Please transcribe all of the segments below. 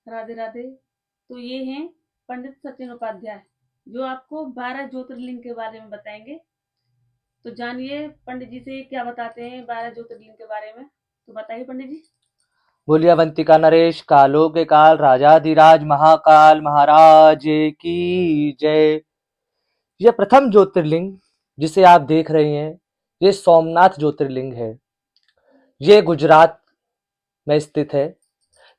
राधे राधे। तो ये हैं पंडित सचिन उपाध्याय, जो आपको 12 ज्योतिर्लिंग के बारे में बताएंगे। तो जानिए पंडित जी से क्या बताते हैं 12 ज्योतिर्लिंग के बारे में। तो बताइए पंडित जी। बोलिए अवंतिका नरेश कालों के काल राजाधिराज महाकाल महाराज की जय। यह प्रथम ज्योतिर्लिंग जिसे आप देख रहे हैं, ये सोमनाथ ज्योतिर्लिंग है। ये गुजरात में स्थित है।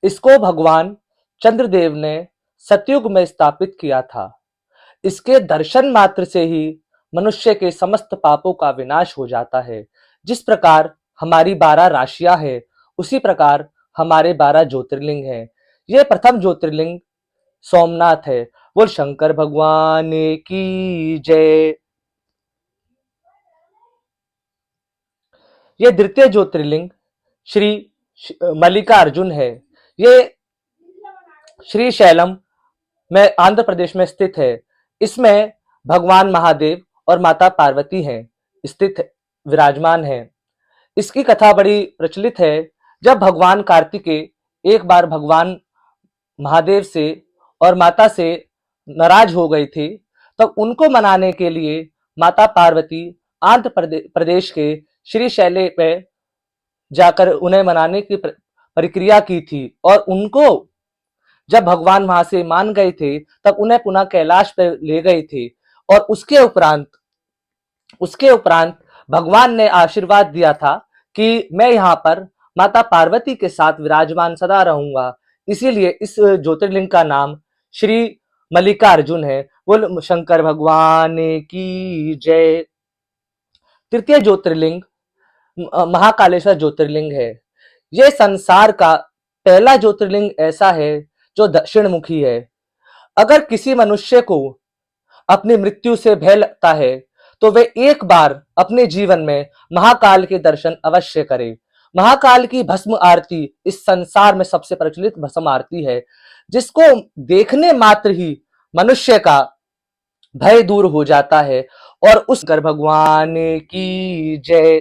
इसको भगवान चंद्रदेव ने सतयुग में स्थापित किया था। इसके दर्शन मात्र से ही मनुष्य के समस्त पापों का विनाश हो जाता है। जिस प्रकार हमारी 12 राशियां हैं, उसी प्रकार हमारे 12 ज्योतिर्लिंग हैं। ये प्रथम ज्योतिर्लिंग सोमनाथ है। बोल शंकर भगवान की जय। ये द्वितीय ज्योतिर्लिंग श्री मल्लिकार्जुन है। ये श्री शैलम में आंध्र प्रदेश में स्थित है। इसमें भगवान महादेव और माता पार्वती हैं, स्थित विराजमान हैं। इसकी कथा बड़ी प्रचलित है। जब भगवान कार्तिकेय एक बार भगवान महादेव से और माता से नाराज हो गई थी, तब उनको मनाने के लिए माता पार्वती आंध्र प्रदेश के श्री शैले पे जाकर उन्हें मनाने की प्रक्रिया की थी। और उनको जब भगवान वहां से मान गए थे, तब उन्हें पुनः कैलाश पे ले गए थे। और उसके उपरांत भगवान ने आशीर्वाद दिया था कि मैं यहाँ पर माता पार्वती के साथ विराजमान सदा रहूंगा। इसीलिए इस ज्योतिर्लिंग का नाम श्री मल्लिकार्जुन है। बोल शंकर भगवान की जय। तृतीय ज्योतिर्लिंग महाकालेश्वर ज्योतिर्लिंग है। यह संसार का पहला ज्योतिर्लिंग ऐसा है जो दक्षिण मुखी है। अगर किसी मनुष्य को अपनी मृत्यु से भय लगता है, तो वे एक बार अपने जीवन में महाकाल के दर्शन अवश्य करें। महाकाल की भस्म आरती इस संसार में सबसे प्रचलित भस्म आरती है, जिसको देखने मात्र ही मनुष्य का भय दूर हो जाता है। और उस कर भगवान की जय।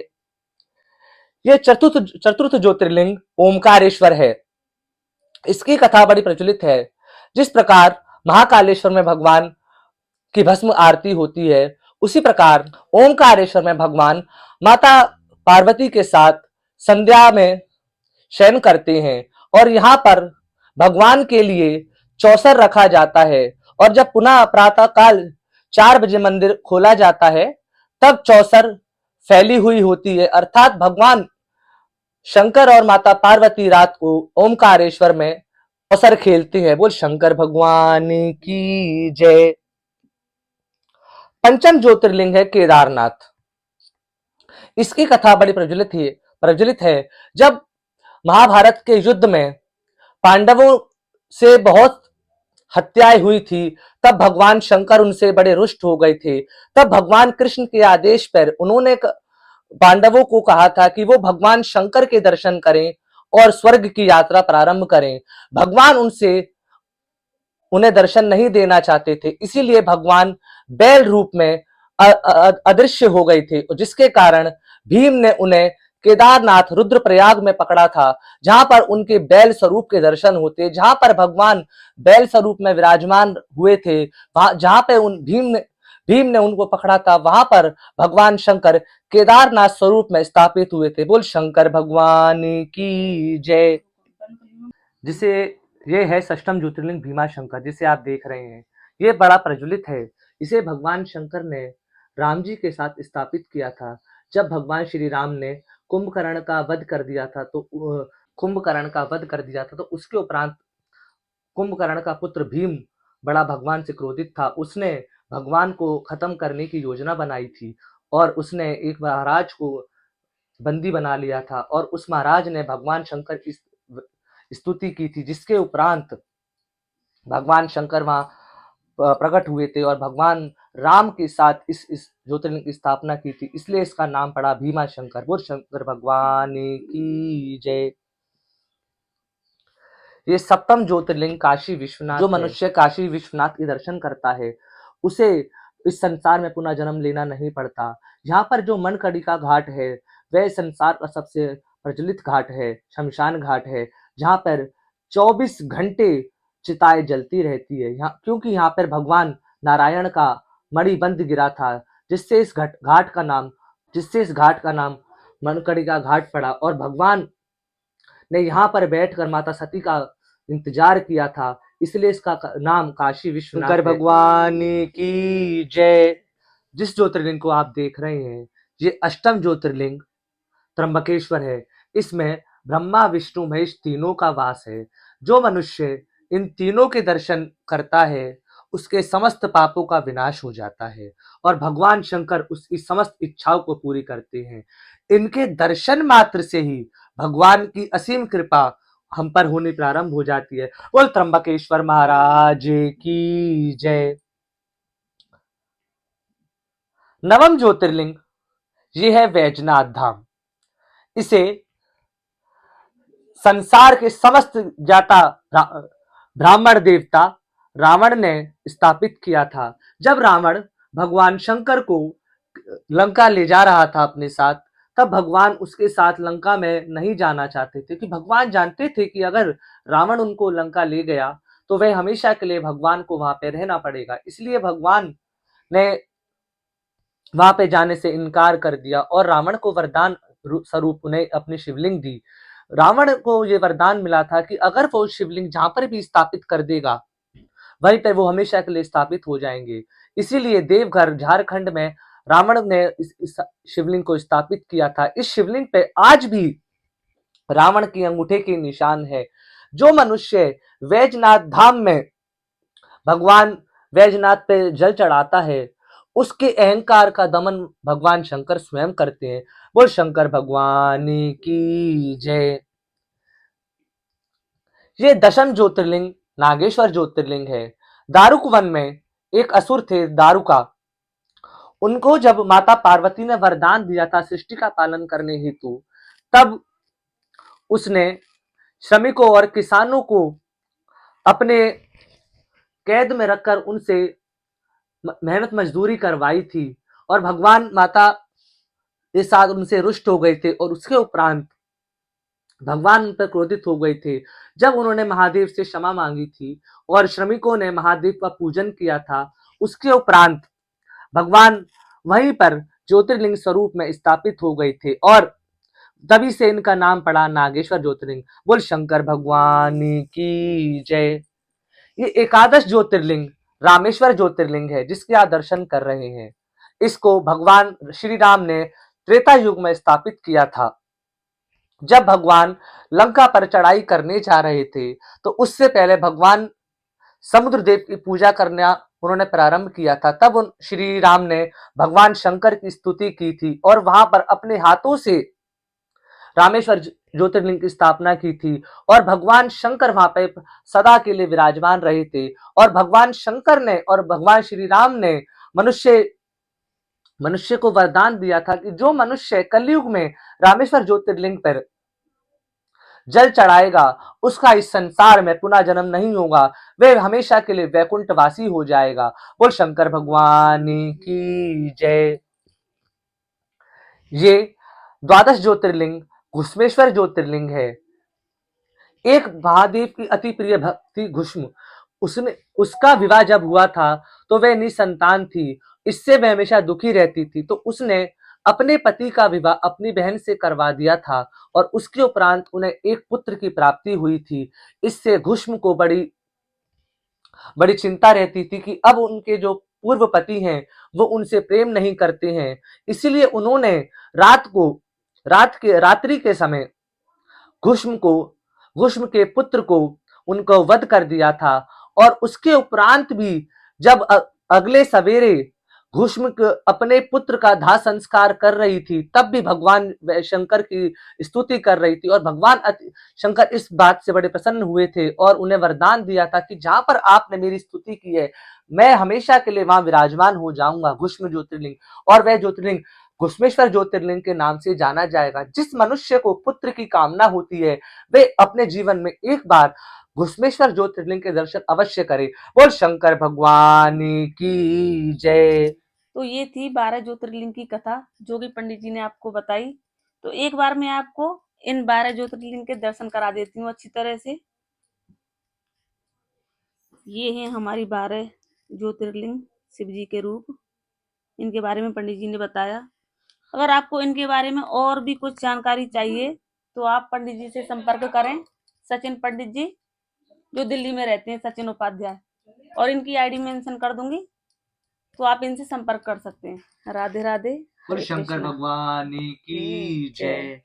ये चतुर्थ ज्योतिर्लिंग ओमकारेश्वर है। इसकी कथा बड़ी प्रचलित है। जिस प्रकार महाकालेश्वर में भगवान की भस्म आरती होती है, उसी प्रकार ओमकारेश्वर में भगवान माता पार्वती के साथ संध्या में शयन करते हैं। और यहाँ पर भगवान के लिए चौसर रखा जाता है। और जब पुनः प्रातः काल 4 बजे मंदिर खोला जाता है, तब चौसर फैली हुई होती है। अर्थात भगवान शंकर और माता पार्वती रात को ओमकारेश्वर में चौसर खेलते हैं। बोल शंकर भगवान की जय। पंचम ज्योतिर्लिंग है केदारनाथ। इसकी कथा बड़ी प्रचलित है। जब महाभारत के युद्ध में पांडवों से बहुत हत्याएं हुई थी, तब भगवान शंकर उनसे बड़े रुष्ट हो गए थे। तब भगवान कृष्ण के आदेश पर उन्होंने पांडवों को कहा था कि वो भगवान शंकर के दर्शन करें और स्वर्ग की यात्रा प्रारंभ करें। भगवान उन्हें दर्शन नहीं देना चाहते थे, इसीलिए भगवान बैल रूप में अदृश्य हो गए थे, जिसके कारण भीम ने उन्हें केदारनाथ रुद्रप्रयाग में पकड़ा था, जहां पर उनके बैल स्वरूप के दर्शन होते, जहां पर भगवान बैल स्वरूप में विराजमान हुए थे। जहां पे भीम ने उनको पकड़ा था, वहां पर भगवान शंकर केदारनाथ स्वरूप में स्थापित हुए थे। बोल शंकर भगवान की जय। जिसे ये है षष्ठम ज्योतिर्लिंग भीमा शंकर, जिसे आप देख रहे हैं। ये बड़ा प्रज्वलित है। इसे भगवान शंकर ने राम जी के साथ स्थापित किया था। जब भगवान श्री राम ने कुंभकर्ण का वध कर दिया था, तो उसके उपरांत कुंभकर्ण का पुत्र भीम बड़ा भगवान से क्रोधित था। उसने भगवान को खत्म करने की योजना बनाई थी, और उसने एक महाराज को बंदी बना लिया था। और उस महाराज ने भगवान शंकर की स्तुति की थी, जिसके उपरांत भगवान शंकर वहां प्रकट हुए थे और भगवान राम के साथ इस ज्योतिर्लिंग की स्थापना की थी। इसलिए इसका नाम पड़ा भीमा शंकर। बोल शंकर भगवान की जय। ये सप्तम ज्योतिर्लिंग काशी विश्वनाथ। जो मनुष्य काशी विश्वनाथ के दर्शन करता है, उसे इस संसार में पुनः जन्म लेना नहीं पड़ता। यहाँ पर जो मनकड़िका घाट है, वह संसार का सबसे प्रचलित घाट है, शमशान घाट है, जहाँ पर 24 घंटे चिताएं जलती रहती है यहाँ, क्योंकि यहाँ पर भगवान नारायण का मणिबंध गिरा था, जिससे इस घाट का नाम मणिकर्णिका घाट पड़ा। और भगवान ने यहाँ पर बैठकर माता सती का इंतजार किया था, इसलिए इसका नाम काशी विश्वनाथ है। भगवान की जय। जिस ज्योतिर्लिंग को आप देख रहे हैं, ये अष्टम ज्योतिर्लिंग त्र्यंबकेश्वर है। इसमें ब्रह्मा विष्णु महेश तीनों का वास है। जो मनुष्य इन तीनों के दर्शन करता है, उसके समस्त पापों का विनाश हो जाता है और भगवान शंकर उसकी समस्त इच्छाओं को पूरी करते हैं। इनके दर्शन मात्र से ही भगवान की असीम कृपा हम पर होनी प्रारंभ हो जाती है। बोल त्र्यंबकेश्वर महाराज की जय। नवम ज्योतिर्लिंग ये है वैजनाथ धाम। इसे संसार के समस्त ज्ञाता ब्राह्मण देवता रावण ने स्थापित किया था। जब रावण भगवान शंकर को लंका ले जा रहा था अपने साथ, तब भगवान उसके साथ लंका में नहीं जाना चाहते थे, कि भगवान जानते थे कि अगर रावण उनको लंका ले गया तो वह हमेशा के लिए भगवान को वहां पे रहना पड़ेगा। इसलिए भगवान ने वहां पे जाने से इनकार कर दिया और रावण को वरदान स्वरूप उन्हें अपनी शिवलिंग दी। रावण को ये वरदान मिला था कि अगर वो शिवलिंग जहां पर भी स्थापित कर देगा, वहीं पर वो हमेशा के लिए स्थापित हो जाएंगे। इसीलिए देवघर झारखंड में रावण ने इस शिवलिंग को स्थापित किया था। इस शिवलिंग पे आज भी रावण की अंगूठे के निशान है। जो मनुष्य वैजनाथ धाम में भगवान वैजनाथ पे जल चढ़ाता है, उसके अहंकार का दमन भगवान शंकर स्वयं करते हैं। बोल शंकर भगवान की जय। ये दशम ज्योतिर्लिंग नागेश्वर ज्योतिर्लिंग है। दारुक वन में एक असुर थे दारुका। उनको जब माता पार्वती ने वरदान दिया था सृष्टि का पालन करने हेतु, तब उसने श्रमिकों और किसानों को अपने कैद में रखकर उनसे मेहनत मजदूरी करवाई थी और भगवान माता के साथ उनसे रुष्ट हो गए थे और उसके उपरांत भगवान उन पर क्रोधित हो गए थे। जब उन्होंने महादेव से क्षमा मांगी थी और श्रमिकों ने महादेव का पूजन किया था, उसके उपरांत भगवान वहीं पर ज्योतिर्लिंग स्वरूप में स्थापित हो गए थे और तभी से इनका नाम पड़ा नागेश्वर ज्योतिर्लिंग। बोल शंकर भगवान की जय। ये एकादश ज्योतिर्लिंग रामेश्वर ज्योतिर्लिंग है, जिसके आप दर्शन कर रहे हैं। इसको भगवान श्री राम ने त्रेता युग में स्थापित किया था। जब भगवान लंका पर चढ़ाई करने जा रहे थे, तो उससे पहले भगवान समुद्र देव की पूजा करना उन्होंने प्रारंभ किया था। तब उन श्री राम ने भगवान शंकर की स्तुति की थी और वहां पर अपने हाथों से रामेश्वर ज्योतिर्लिंग की स्थापना की थी और भगवान शंकर वहां पे सदा के लिए विराजमान रहे थे। और भगवान शंकर ने और भगवान श्री राम ने मनुष्य को वरदान दिया था कि जो मनुष्य कलयुग में रामेश्वर ज्योतिर्लिंग पर जल चढ़ाएगा, उसका इस संसार में पुनः जन्म नहीं होगा, वह हमेशा के लिए वैकुंठवासी हो जाएगा। बोल शंकर भगवान की जय। ये द्वादश ज्योतिर्लिंग घुश्मेश्वर ज्योतिर्लिंग है। एक महादेव की अति प्रिय भक्ति घुष्म, उसने उसका विवाह जब हुआ था तो वह निसंतान थी। इससे वह हमेशा दुखी रहती थी, तो उसने अपने पति का विवाह अपनी बहन से करवा दिया था और उसके उपरांत उन्हें एक पुत्र की प्राप्ति हुई थी। इससे घुष्म को बड़ी बड़ी चिंता रहती थी कि अब उनके जो पूर्व पति हैं वो उनसे प्रेम नहीं करते हैं। इसीलिए उन्होंने रात्रि के समय घुष्म के पुत्र को उनको वध कर दिया था। और उसके उपरांत भी जब अगले सवेरे घुष्म अपने पुत्र का दाह संस्कार कर रही थी, तब भी भगवान शंकर की स्तुति कर रही थी और भगवान शंकर इस बात से बड़े प्रसन्न हुए थे और उन्हें वरदान दिया था कि जहां पर आपने मेरी स्तुति की है, मैं हमेशा के लिए वहां विराजमान हो जाऊंगा घुष्म ज्योतिर्लिंग। और वह ज्योतिर्लिंग घुश्मेश्वर ज्योतिर्लिंग के नाम से जाना जाएगा। जिस मनुष्य को पुत्र की कामना होती है, वे अपने जीवन में एक बार घुश्मेश्वर ज्योतिर्लिंग के दर्शन अवश्य करे। बोल शंकर भगवान की जय। तो ये थी 12 ज्योतिर्लिंग की कथा जो कि पंडित जी ने आपको बताई। तो एक बार मैं आपको इन 12 ज्योतिर्लिंग के दर्शन करा देती हूँ अच्छी तरह से। ये हैं हमारी 12 ज्योतिर्लिंग, शिव जी के रूप। इनके बारे में पंडित जी ने बताया। अगर आपको इनके बारे में और भी कुछ जानकारी चाहिए तो आप पंडित जी से संपर्क करें, सचिन पंडित जी, जो दिल्ली में रहते हैं, सचिन उपाध्याय। और इनकी आईडी मेंशन कर दूंगी, तो आप इनसे संपर्क कर सकते हैं। राधे राधे, और हरे शंकर कृष्णा भगवान की की जय। जय।